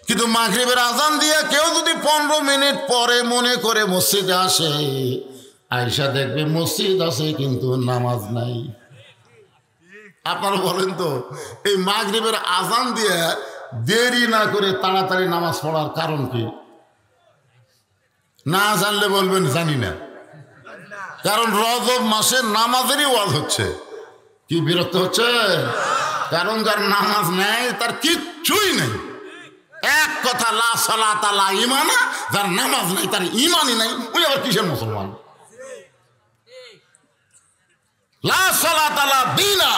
কিন্তু মাগরিবের আজান দিয়ে কেউ যদি 15 মিনিট পরে মনে করে মসজিদে আসে, আয়েশা দেখবে মসজিদ আছে কিন্তু নামাজ নাই। আপনারা বলেন তো, এই মাগরিবের আজান দিয়ে দেরি না করে তাড়াতাড়ি নামাজ পড়ার কারণ কি? না জানলে বলবেন জানি না। কারণ রজব মাসে নামাজেরই ওয়াজ হচ্ছে। কি বিরক্ত হচ্ছে? কারণ যার নামাজ নেই তার কিচ্ছুই নেই। এক কথা, লা সালাতা লা ঈমানা, যার নামাজ নেই তার ঈমানই নাই, ওই আবার কিসের মুসলমান? লা সালাতা লা দীনা,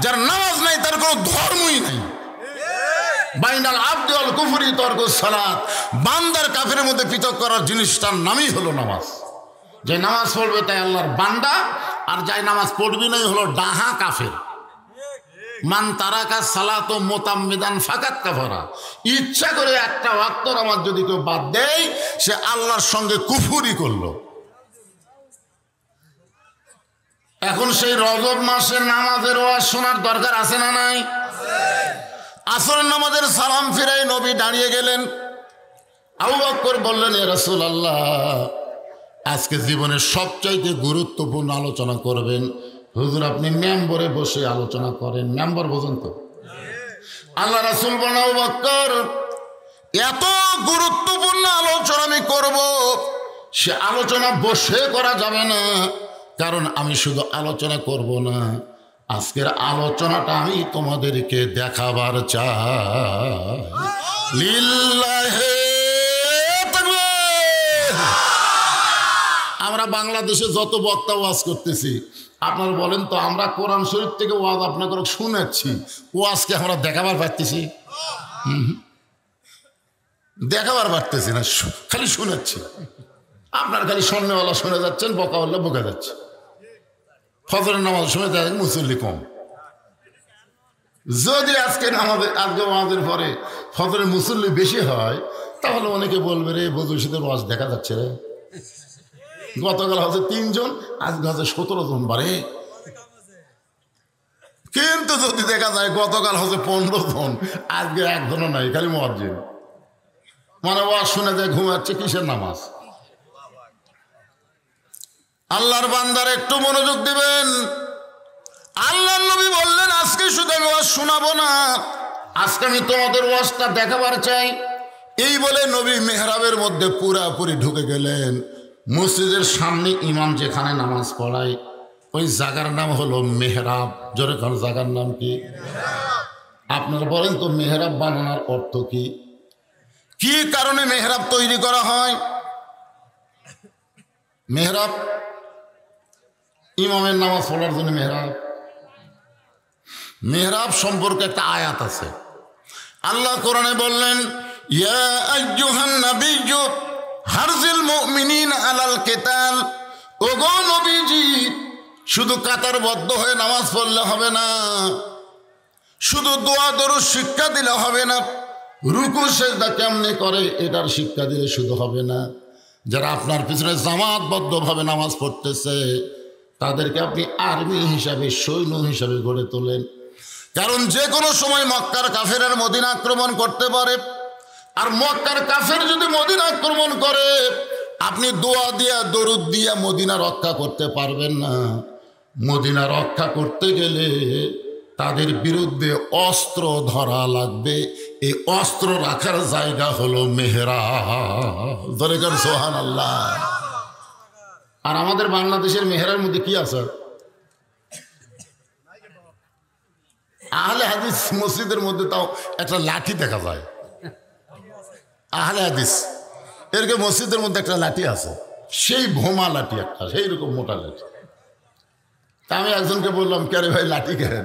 যার নামাজ নাই তার কোনো ধর্মই নাই। বাইনাল আবদি ওয়াল কুফরি তরকুস সালাত, বান্দার কাফেরের মধ্যে পৃথক করার জিনিসটার নামই হলো নামাজ। যে নামাজ পড়বে তাই আল্লাহর বান্দা, আর যাই নামাজ পড়বি নাই হলো ডাহা কাফের। মান তারাকা সালাত মুতাম্মিদান ফাকাত কাফারা, ইচ্ছা করে একটা ওয়াক্ত নামাজ যদি কেউ বাদ দেয় সে আল্লাহর সঙ্গে কুফরি করলো। এখন সেই রজব মাসের নামাজের ওয়াজ শোনার দরকার আছে না নাই? আসরের নামাজের সালাম ফিরাই নবী দাঁড়িয়ে গেলেন। আবু বকর বললেন, ইয়া রাসূলুল্লাহ, আজকে জীবনের সবচাইতে গুরুত্বপূর্ণ আলোচনা করবেন। হুজুর আপনি মেম্বরে বসে আলোচনা করেন। মেম্বর বোঝেন তো? আল্লাহ রাসূল বলেন, আবু বকর, এত গুরুত্বপূর্ণ আলোচনা আমি করব, সে আলোচনা বসে করা যাবে না। কারণ আমি শুধু আলোচনা করব না, আজকের আলোচনাটা আমি তোমাদেরকে দেখাবার চাই। লিল্লাহে তাকবীর। আমরা বাংলাদেশে যত বক্তা ওয়াজ করতেছি, আপনারা বলেন তো, আমরা কোরআন শরীফ থেকে ওয়াজ আপনাকে শুনেছি, ওয়াজকে আমরা দেখাবার পারতেছি? দেখাবার পারতেছি না, খালি শুনেছি। আপনার খালি স্বর্ণওয়ালা শুনে যাচ্ছেন, বকাওয়ালা বকা যাচ্ছে। ফজরের নামাজ শুনে দেখা যায় মুসল্লি কম। যদি আজকে নামাজের পরে ফজরের মুসল্লি বেশি হয়, তাহলে অনেকে বলবে, রে বজুর শীতের ওয়াজ দেখা যাচ্ছে রে, গতকাল হচ্ছে 3 জন, আজকে হচ্ছে 17 জন বাড়ে। কিন্তু যদি দেখা যায় গতকাল হচ্ছে 15 জন, আজকে একজনও নাই, খালি মুয়াজ্জিন। মানে ওয়াজ শুনে যায় ঘুমাচ্ছে, কিসের নামাজ? আল্লাহর বান্দার একটু মনোযোগ দিবেন। আল্লাহর নবী বললেন, আজকে শুধু আমি ওয়াজ শোনাবো না, আজকে আমি তোমাদের ওয়াজটা দেখাবার চাই। এই বলে নবী মেহরাবের মধ্যে পুরাপুরি ঢুকে গেলেন। মসজিদের সামনে ইমাম যেখানে নামাজ পড়ায় ওই জায়গার নাম হলো মেহরাব। জোরে কোন জায়গার নাম কি? আপনারা বলেন তো, মেহরাব বানানোর অর্থ কি? কি কারণে মেহরাব তৈরি করা হয়? মেহরাব ইমামের নামাজ পড়ার জন্য মেহরাব। মেহরাব সম্পর্কে একটা আয়াত আছে। আল্লাহ কোরআনে বললেন, ইয়া আইয়ুহান নাবিয়্যু হারজিল মুমিনিনা আলাল কিতাল। ওগো নবীজি, শুধু কাতারবদ্ধ হয়ে নামাজ পড়লে হবে না, শুধু দোয়া দরুদ শিক্ষা দিলে হবে না, রুকু সেজদা কেমনে করে এটার শিক্ষা দিলে শুধু হবে না। যারা আপনার পিছনে জামাতবদ্ধভাবে নামাজ পড়তেছে তাদেরকে আপনি আর্মি হিসাবে, সৈন্য হিসাবে গড়ে তোলেন। কারণ যে কোনো সময় মক্কার কাফেরের মদিনা আক্রমণ করতে পারে। আর মক্কার কাফের যদি মদিনা আক্রমণ করে, আপনি দোয়া দিয়া দরুদ দিয়া মদিনা রক্ষা করতে পারবেন না। মদিনা রক্ষা করতে গেলে তাদের বিরুদ্ধে অস্ত্র ধরা লাগবে। এই অস্ত্র রাখার জায়গা হলো মেহরাব। সুবহানাল্লাহ। আর আমাদের বাংলাদেশের মেহরার মধ্যে কি আছে? আহলে হাদিস মসজিদের মধ্যে তাও একটা লাঠি দেখা যায়। আহলে হাদিস এরকম মসজিদের মধ্যে একটা লাঠি আছে, সেই ভোমা লাঠি একটা, সেই রকম মোটা লাঠি। তা আমি একজনকে বললাম, কে রে ভাই লাঠি কেন?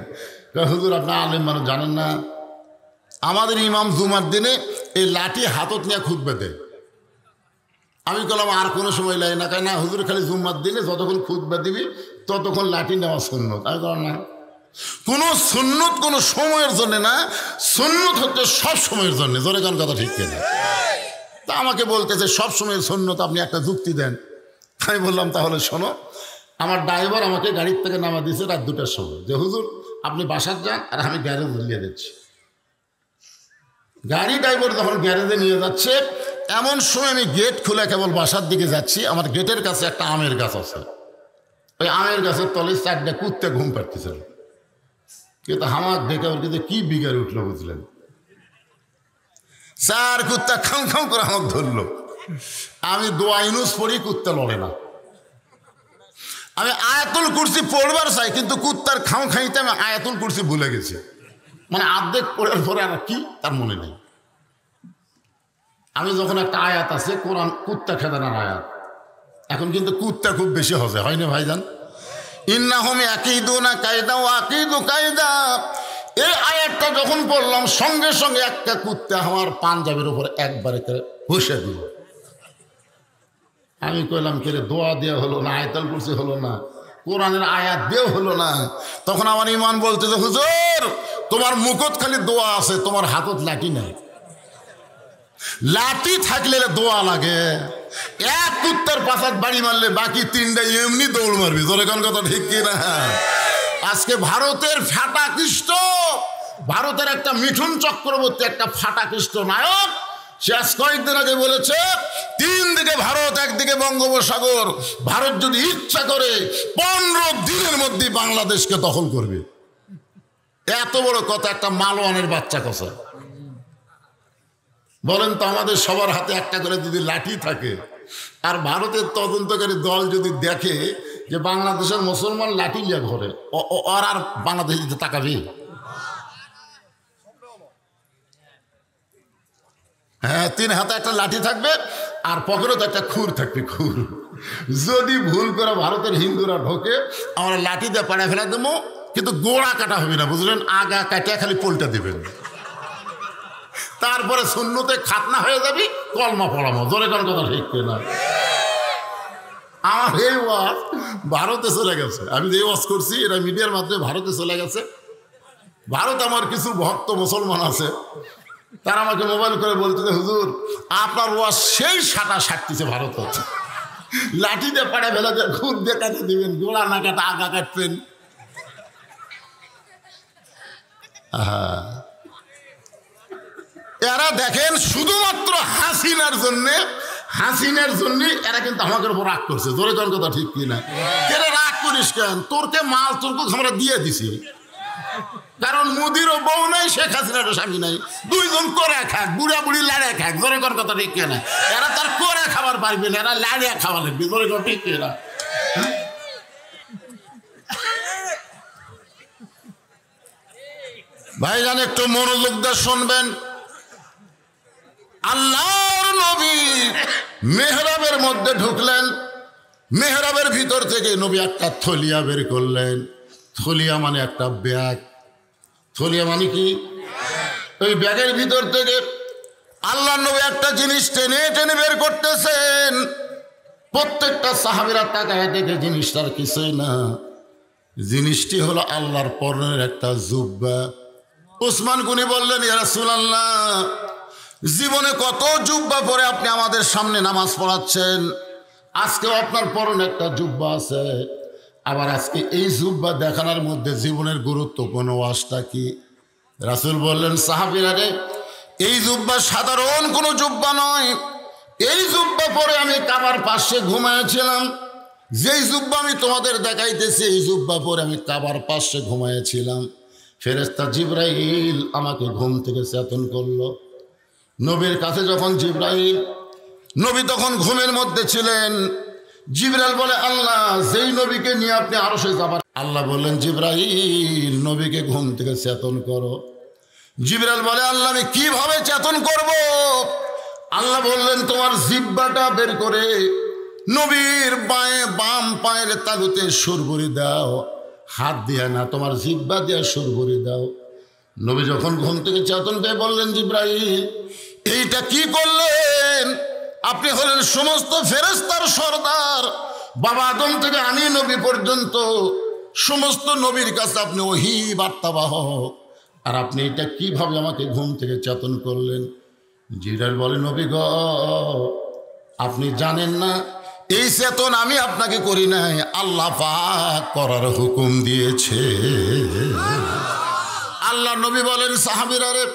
হুজুর আপনি আলেম মানুষ জানেন না, আমাদের ইমাম জুমার দিনে এই লাঠি হাতত নিয়ে খুতবা দেয়। আমি বললাম আর কোনো সময় লাগে না, কেন না হুজুর খালি জুম্মার দিনে যতক্ষণ খুতবা দিবি ততক্ষণ লাঠি নেওয়া সুন্নত। আমি বললাম না, কোনো সুন্নত কোনো সময়ের জন্য না, সুন্নত হচ্ছে সব সময়ের জন্য। জোরে গান কথা ঠিক কিনা? তা আমাকে বলতেছে সব সময়ের সুন্নত, আপনি একটা যুক্তি দেন। আমি বললাম তাহলে শোনো, আমার ড্রাইভার আমাকে গাড়ির থেকে নামা দিয়েছে রাত 2টার সময়, যে হুজুর আপনি বাসার যান আর আমি গ্যারেজ নিয়ে যাচ্ছি। গাড়ি ড্রাইভার যখন গ্যারেজে নিয়ে যাচ্ছে, এমন সময় আমি গেট খুলে কেবল বাসার দিকে যাচ্ছি, আমার গেটের কাছে একটা আমের গাছ আছে। ওই আমের গাছের তলে 4টা কুত্তে ঘুম পাড়তেছিল। কিন্তু হামাক দেখে ওর কিন্তু কি বিগাড়ে উঠলো বুঝলেন, চার কুত্তা খাম খাম করে আমাকে ধরলো। আমি দোয়া ইউনুস পড়ি, কুত্তা লড়ে না। আমি আয়াতুল কুরসি পড়বার চাই, কিন্তু কুত্তার খাম খাইতে আমি আয়াতুল কুরসি ভুলে গেছি। মানে অর্ধেক পড়ার পরে আর কি তার মনে নেই। আমি যখন একটা আয়াত আছে কোরআন কুত্তা খেদানোর আয়াত, এখন কিন্তু কুত্তা খুব বেশি হজে হয় না ভাইজান। ইন্নাহুম ইয়াকিদুনা কায়দা ওয়া আকিদু কায়দা, এই আয়াতটা যখন পড়লাম সঙ্গে সঙ্গে একটা কুত্তা আমার পাঞ্জাবের উপর একবারে বসে দিল। আমি কইলাম কে রে, দোয়া দেওয়া হলো না, আয়াতুল কুরসি হলো না, কোরআনের আয়াত দেও হলো না। তখন আমার ইমান বলতে যে হুজুর তোমার মুখত খালি দোয়া আছে, তোমার হাতত লাঠি নাই। লাঠি থাকলে দোয়া লাগে। এক কুত্তার পাশাত বাড়ি মারলে বাকি তিনটা এমনি দৌড় মারবি। তোর এখন কথা ঠিক কিনা? আজকে ভারতের ফাটাকৃষ্ট, ভারতের একটা মিঠুন চক্রবর্তী একটা ফাটাকৃষ্ট নায়ক, সে আজ কয়েকদিন আগে বলেছে তিন দিকে ভারত, একদিকে বঙ্গোপসাগর, ভারত যদি ইচ্ছা করে 15 দিনের মধ্যে বাংলাদেশকে দখল করবে। এত বড় কথা একটা মালওয়ানের বাচ্চা কথা। বলেন তো, আমাদের সবার হাতে একটা করে যদি লাঠি থাকে, আর ভারতের তদন্তকারী দল যদি দেখে যে বাংলাদেশের মুসলমান লাঠি লিয়া ঘরে, ওর আর বাংলাদেশ দিতে তাকাবে? হ্যাঁ, 3 হাতে একটা লাঠি থাকবে আর পকেটে তো একটা খুর থাকবে, খুর। যদি ভুল করে ভারতের হিন্দুরা ঢোকে, আমরা লাঠি দিয়ে পাড়া ফেলা দেবো, কিন্তু গোড়া কাটা হবে না বুঝলেন, আগা কাটা খালি পোলটা দেবেন। তারপরে সুন্নতে খাতনা হয়ে যাবি, কলমা পড়াবো। জোরে কোন কথা ঠিক না? আমার এই ওয়াজ ভারতে চলে গেছে। আমি যে ওয়াজ করছি এরা মিডিয়ার মাধ্যমে ভারতে চলে গেছে। ভারত আমার কিছু ভক্ত মুসলমান আছে, তারা আমাকে মোবাইল করে বলছে যে হুজুর আপনার ওয়াজ সেই সাটা সাটতিছে ভারত হচ্ছে, লাঠি দিয়ে পাড়া ফেলা দিয়ে খুব দেখাতে দিবেন, গোড়া না কাটা আগা কাটবেন। এরা দেখেন শুধুমাত্র হাসিনার জন্য এরা কিন্তু আমাকে উপর রাগ করছে। জোরে তোর কথা ঠিক কিনা? কেন রাগ করিস কেন? তোরকে মাল তোরকে আমরা দিয়ে দিছি, কারণ মোদিরও বউ নাই, শেখ হাসিনারও স্বামী নাই, দুইজন করে খাক, বুড়া বুড়ি লাড়িয়া খাক। জোরে তোর কথা ঠিক কিনা? এরা তার করে খাবার পারবে না, এরা লাড়িয়া খাওয়া লাগবে। জোরে তোর ঠিক কিনা? ভাইজান একটু মনোযোগ দিয়ে শুনবেন। আল্লাহর নবী মেহরাবের মধ্যে ঢুকলেন, মেহরাবের ভিতর থেকে নবী একটা থলিয়া বের করলেন। থলিয়া মানে একটা ব্যাগ। থলিয়া মানে কি? ওই ব্যাগের ভিতর থেকে আল্লাহর নবী একটা জিনিস টেনে টেনে বের করতেছেন। প্রত্যেকটা সাহাবীরা তাকায় দেখে জিনিসটার কিছুই না। জিনিসটি হলো আল্লাহর পরনের একটা জুব্বা। উসমান গনি বললেন, ইয়া রাসূলুল্লাহ, জীবনে কত জুব্বা পরে আপনি আমাদের সামনে নামাজ পড়াচ্ছেন, আজকেও আপনার পরনে একটা জুব্বা আছে, আবার আজকে এই জুব্বা দেখানোর মধ্যে জীবনের গুরুত্বপূর্ণ ওয়াজটা কি? রাসূল বললেন, সাহাবীরা রে, এই জুব্বা সাধারণ কোনো জুব্বা নয়। এই জুব্বা পরে আমি কাবার পাশে ঘুমায়েছিলাম। যেই জুব্বা আমি তোমাদের দেখাইতেছি, এই জুব্বা পরে আমি কাবার পাশে ঘুমায়েছিলাম। ফেরেশতা জিবরাইল আমাকে ঘুম থেকে চেতন করলো। নবীর কাছে যখন জিবরাইল, নবী তখন ঘুমের মধ্যে ছিলেন। জিবরাইল বলে, আল্লাহ, যেই নবীকে নিয়ে আপনি আরশে যাবার। আল্লাহ বললেন, জিবরাইল নবীকে ঘুম থেকে চেতন করো। জিবরাইল বলে, আল্লাহ, আমি কিভাবে চেতন করব? আল্লাহ বললেন, তোমার জিহ্বাটা বের করে নবীর বাম পায়ের তালুতে সুরবুরি দাও। হাত দিয়ে না, তোমার জিহ্বা দিয়ে সুরবুরি দাও। নবী যখন ঘুম থেকে চেতন পেয়ে বললেন, জিবরাইল এইটা কি করলেন? আপনি হলেন সমস্ত ফেরেশতার সরদার। বাবা আদম থেকে আমি নবী পর্যন্ত সমস্ত নবীর কাছে আপনি ওহী বার্তাবাহক, আর আপনি এটা কিভাবে আমাকে ঘুম থেকে চেতন করলেন? জিবরাইল বলে, নবী গো, আপনি জানেন না, এই চেতন আমি আপনাকে করি নাই, আল্লাহ পাক করার হুকুম দিয়েছে। আল্লাহ নবী বলেন, সাহাবীরা রে,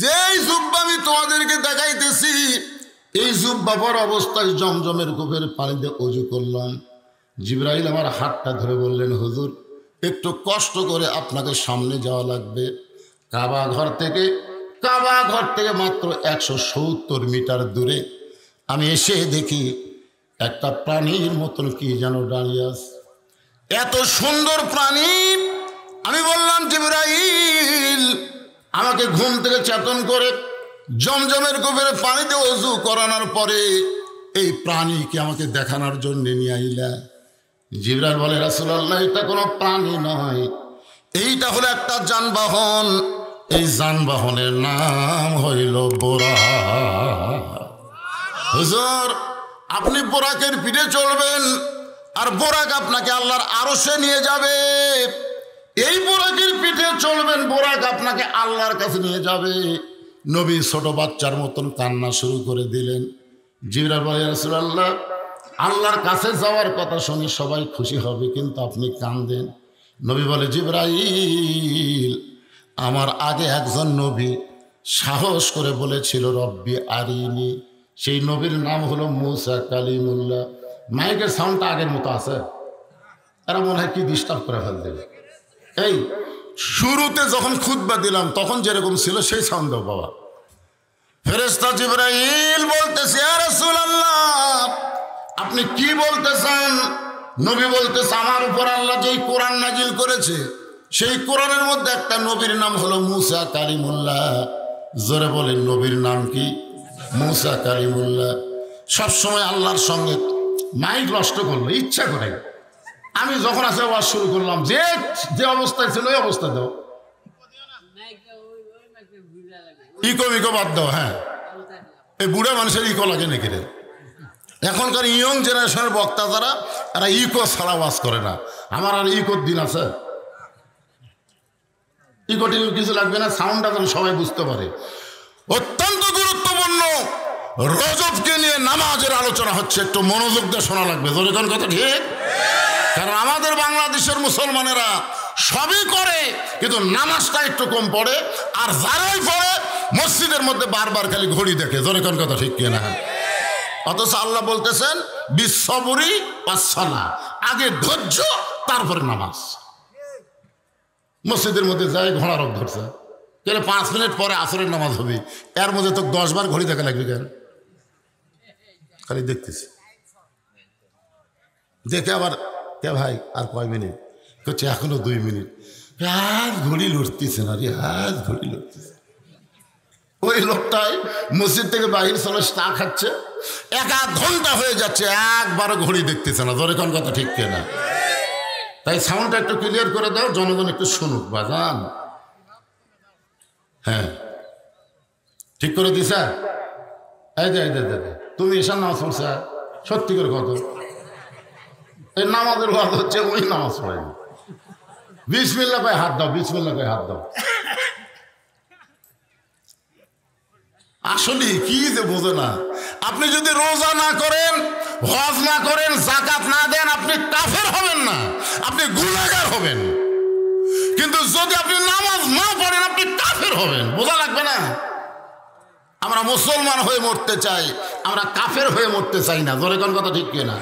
যেই জুব্বা আমি তোমাদেরকে দেখাইতেছি, এই জুব্বা পর অবস্থায় জমজমের কূপের পানি দিয়ে ওযু করলাম। জিবরাইল আমার হাতটা ধরে বললেন, হুজুর, একটু কষ্ট করে আপনাকে সামনে যাওয়া লাগবে। কাবা ঘর থেকে মাত্র 170 মিটার দূরে আমি এসে দেখি একটা প্রাণীর মতন কি যেন দাঁড়িয়ে আছে। এত সুন্দর প্রাণী। আমি বললাম জিবরাইল, আমাকে ঘুম থেকে চেতন করে জমজমের কূপের পানিতে ওযু করানোর পরে এই প্রাণীকে আমাকে দেখানোর জন্য নিয়ে আইলা। জিবরাইল বলে, রাসূলুল্লাহ, এটা কোনো প্রাণী নয়, এইটা হলো একটা যানবাহন। এই যানবাহনের নাম হইল বোরাক। হুজুর, আপনি বোরাকের পিঠে চলবেন আর বোরাক আপনাকে আল্লাহর আরশে নিয়ে যাবে। এই বোরাকের পিঠে চলবেন, বোরাক আপনাকে আল্লাহর কাছে নিয়ে যাবে। নবী ছোট বাচ্চার মতন কান্না শুরু করে দিলেন। জিবরাইল বলে, রাসূলুল্লাহ, আল্লাহর কাছে যাওয়ার কথা শুনে সবাই খুশি হবে, কিন্তু আপনি কাঁদেন। নবী বলে, জিবরাইল, আমার আগে একজন নবী সাহস করে বলেছিল রব্বি আরিনি। সেই নবীর নাম হলো মুসা কালিমুল্লাহ। মাইকের সাউন্ডটা আগের মতো আছে, এরা মনে হয় কি ডিস্টার্ব করে ফেলতে। এই শুরুতে যখন খুতবা দিলাম তখন যেরকম ছিল সেই সাউন্ড দাও বাবা। ফেরেশতা জিবরাইল বলতেছে, ইয়া রাসূলুল্লাহ, আপনি কি বলতেছেন? নবী বলতেছে, আমার উপর আল্লাহ যেই কোরআন নাজিল করেছে সেই কোরআনের মধ্যে একটা নবীর নাম হলো মুসা কালিমুল্লাহ। জোরে বলেন, নবীর নাম কি? মুসা কালিমুল্লাহ। সবসময় আল্লাহর সঙ্গে মাইক নষ্ট করলো ইচ্ছা করে। আমি যখন আসে ওয়াজ শুরু করলাম, যে অবস্থায় ছিল ওই অবস্থায় দাও, ইকো বাদ দাও। হ্যাঁ, এই বুড়া মানুষের ইকো লাগে নাকি রে? এখনকার ইয়ং জেনারেশনের বক্তা যারা, এরা ইকো ছাড়া ওয়াজ করে না। আমার আর ইকোর দিন আছে? ইকো টিকো কিছু লাগবে না, সাউন্ডটা যেন সবাই বুঝতে পারে। অত্যন্ত গুরুত্বপূর্ণ রজবকে নিয়ে নামাজের আলোচনা হচ্ছে, একটু মনোযোগ দিয়ে শোনা লাগবে। জোরে কথা ঠিক? কারণ আমাদের বাংলাদেশের মুসলমানেরা সবই করে, কিন্তু নামাজটা একটু কম পড়ে। আর যারাই পড়ে মসজিদের মধ্যে বারবার খালি ঘড়ি দেখে। জোরে কথা ঠিক কিনা? অথচ আল্লাহ বলতেছেন বিসবরি ওয়াসসালাহ, আগে ধৈর্য তারপরে নামাজ। মসজিদের মধ্যে যাই ঘোড়া রোগ ধরছে, কেন 5 মিনিট পরে আসরের নামাজ হবে, এর মধ্যে তো 10 বার ঘড়ি দেখা লাগবে কেন? খালি দেখতেছি, দেখে আবার কে ভাই আর কয় মিনিট করছে, এখনো 2 মিনিট। হাত ঘড়ি লড়তেছে না রে, হাত ঘড়ি লড়তেছে। ওই লোকটাই মসজিদ থেকে বাহির চলে চা খাচ্ছে, 1-1 ঘন্টা হয়ে যাচ্ছে, একবারও ঘড়ি দেখতেছে না। জোরে কোন কথা ঠিক কিনা? তাই সাউন্ডটা একটু ক্লিয়ার করে দাও, জনগণ একটু শুনুক বাজান। হ্যাঁ, ঠিক করে দিছা? এই যে তুমি এসার নামাজ পড়ছা, সত্যি করে কত এই নামাজের ওয়াজ হচ্ছে, ওই নামাজ পড়েনি। বিসমিল্লাহ কয়ে হাত দাও, বিসমিল্লাহ কয়ে হাত দাও। আসলে কি যে বোঝে না। আপনি যদি রোজা না করেন, হজ না করেন, যাকাত না দেন, আপনি কাফের হবেন না, আপনি গুনাহগার হবেন। কিন্তু যদি আপনি নামাজ না পড়েন, আপনি কাফের হবেন। বোঝা লাগবে না? আমরা মুসলমান হয়ে মরতে চাই, আমরা কাফের হয়ে মরতে চাই না। জোরে কোন কথা ঠিক কিনা?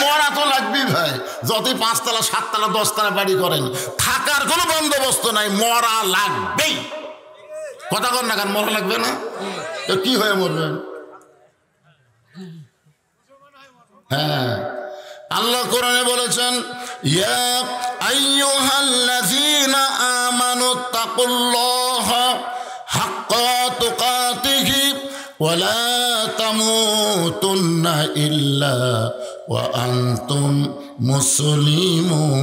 মরা তো লাগবেই ভাই, যতই 5 তলা 7 তলা 10 তলা বাড়ি করেন, থাকার কোনো বন্দোবস্ত নাই, মরা লাগবেই। কথা কর না কেন? মরা লাগবে না তো কি হয়ে মরবেন? হ্যাঁ, আল্লাহ কোরআনে বলেছেন, ইয়া আইয়ুহাল্লাযীনা আমানু তাকুল্লাহা হাক্কা তুকাতিহি ওয়া লা তামুতুন্না ইল্লা ওয়া আনতুম মুসলিমুন।